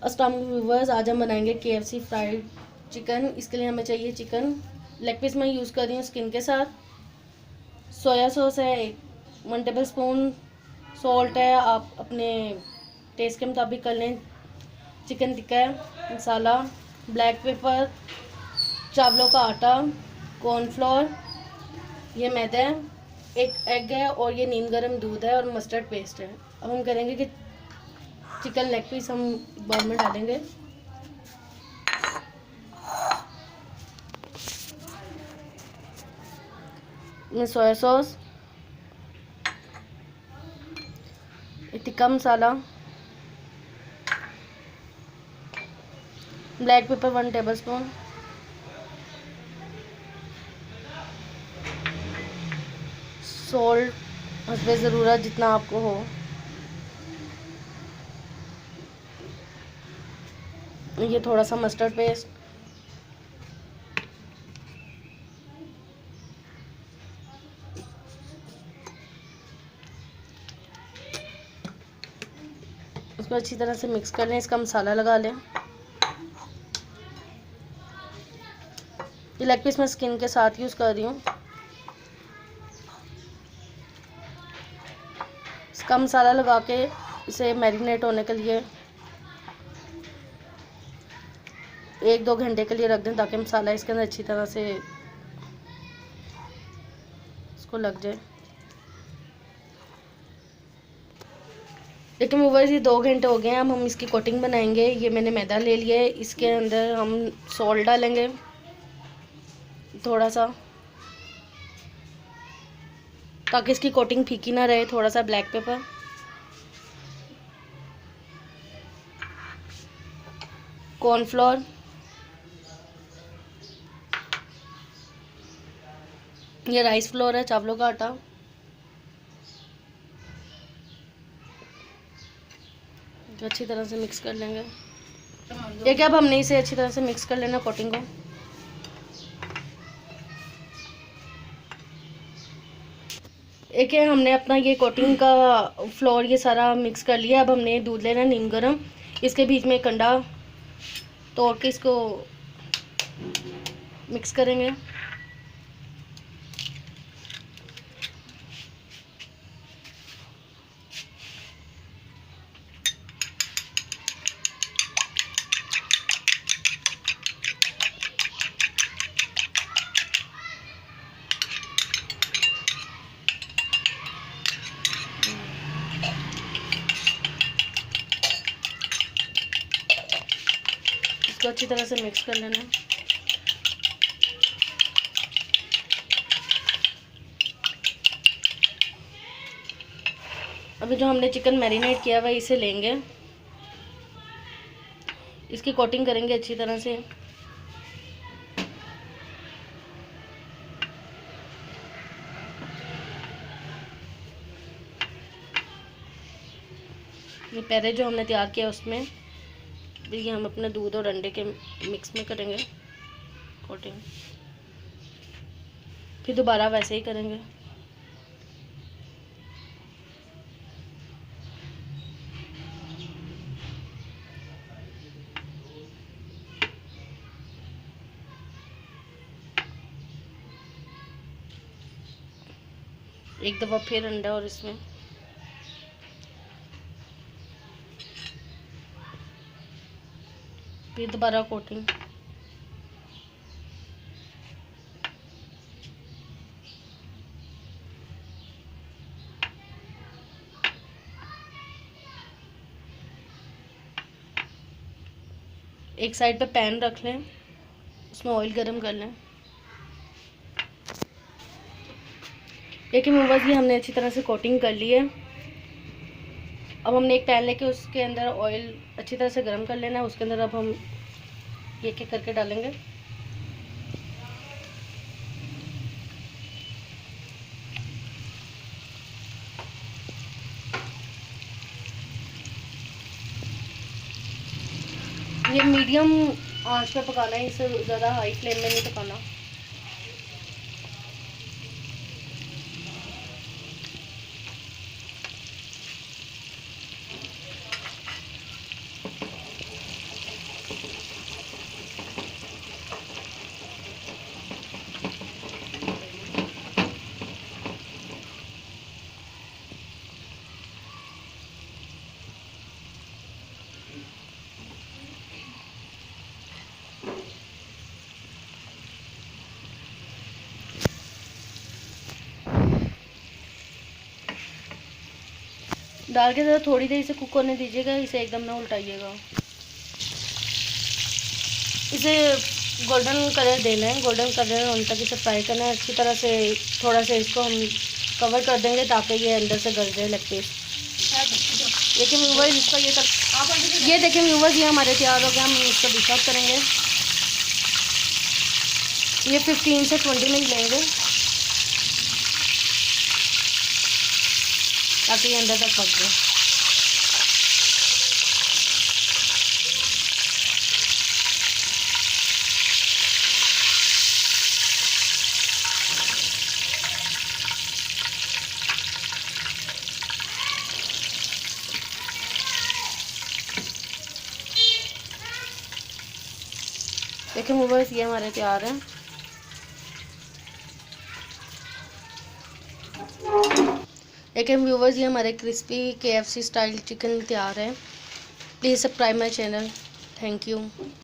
अस्सलाम वालेकुम व्यूवर्स, आज हम बनाएंगे KFC फ्राइड चिकन। इसके लिए हमें चाहिए चिकन लेग पीस में यूज़ कर रही हूँ स्किन के साथ। सोया सॉस है 1 टेबल स्पून। सॉल्ट है, आप अपने टेस्ट के मुताबिक कर लें। चिकन टिक्का है, मसाला, ब्लैक पेपर, चावलों का आटा, कॉर्नफ्लोर, ये मैदा है, एक एग है और ये नीम गर्म दूध है और मस्टर्ड पेस्ट है। अब हम करेंगे कि चिकन लेग पीस हम बाउल में डालेंगे। इसमें soya sauce, tikka masala, black pepper 1 tablespoon, salt हस्बे ज़रूरत जितना आपको हो, ये थोड़ा सा मस्टर्ड पेस्ट, उसको अच्छी तरह से मिक्स कर लें। इसका मसाला लगा लें। ये लेग पीस मैं स्किन के साथ यूज़ कर रही हूँ। इसका मसाला लगा के इसे मैरिनेट होने के लिए 1-2 घंटे के लिए रख दें, ताकि मसाला इसके अंदर अच्छी तरह से इसको लग जाए। लेकिन व्यूअर्स, ये 2 घंटे हो गए हैं। अब हम इसकी कोटिंग बनाएंगे। ये मैंने मैदा ले लिया है, इसके अंदर हम सॉल्ट डालेंगे थोड़ा सा, ताकि इसकी कोटिंग फीकी ना रहे। थोड़ा सा ब्लैक पेपर, कॉर्नफ्लोर, ये राइस फ्लोर है, चावलों का आटा, जो अच्छी तरह से मिक्स कर लेंगे। देखिए, अब हमने इसे अच्छी तरह से मिक्स कर लेना कोटिंग को। एक है, हमने अपना ये कोटिंग का फ्लोर ये सारा मिक्स कर लिया। अब हमने दूध लेना नीम गर्म, इसके बीच में एक अंडा तोड़ के इसको मिक्स करेंगे। इसको अच्छी तरह से मिक्स कर लेना। अभी जो हमने चिकन मैरिनेट किया हुआ है, इसे लेंगे, इसकी कोटिंग करेंगे अच्छी तरह से। ये पहले जो हमने तैयार किया उसमें ये हम अपने दूध और अंडे के मिक्स में करेंगे कोटिंग, फिर दोबारा वैसे ही करेंगे। एक दफ़ा फिर अंडा और इसमें फिर दोबारा कोटिंग। एक साइड पे पैन रख लें, उसमें ऑयल गरम कर लें। देखिए व्यूअर्स, ये हमने अच्छी तरह से कोटिंग कर ली है। अब हमने एक पैन लेके उसके अंदर ऑयल अच्छी तरह से गरम कर लेना है। उसके अंदर अब हम एक एक करके डालेंगे। ये मीडियम आंच पे पकाना है, इससे ज़्यादा हाई फ्लेम में नहीं पकाना। डाल के ज़रा थोड़ी देर इसे कुक होने दीजिएगा, इसे एकदम ना उल्टाइएगा। इसे गोल्डन कलर देना है, गोल्डन कलर होने तक इसे फ्राई करना है अच्छी तरह से। थोड़ा सा इसको हम कवर कर देंगे ताकि ये अंदर से गल जाए लेग पीस। देखिए व्यूवर्स, इसका ये देखिए व्यूवर्स, ये हमारे तैयार हो गया। हम इसको डिश आउट करेंगे। ये 15 से 20 मिनट लेंगे ताकि ये अंदर तक पक जाए। देखिए व्यूवर्स, ये हमारे तैयार हैं। देखिए व्यूवर्स, ये हमारे क्रिस्पी KFC स्टाइल चिकन तैयार है। Please subscribe my channel. Thank you.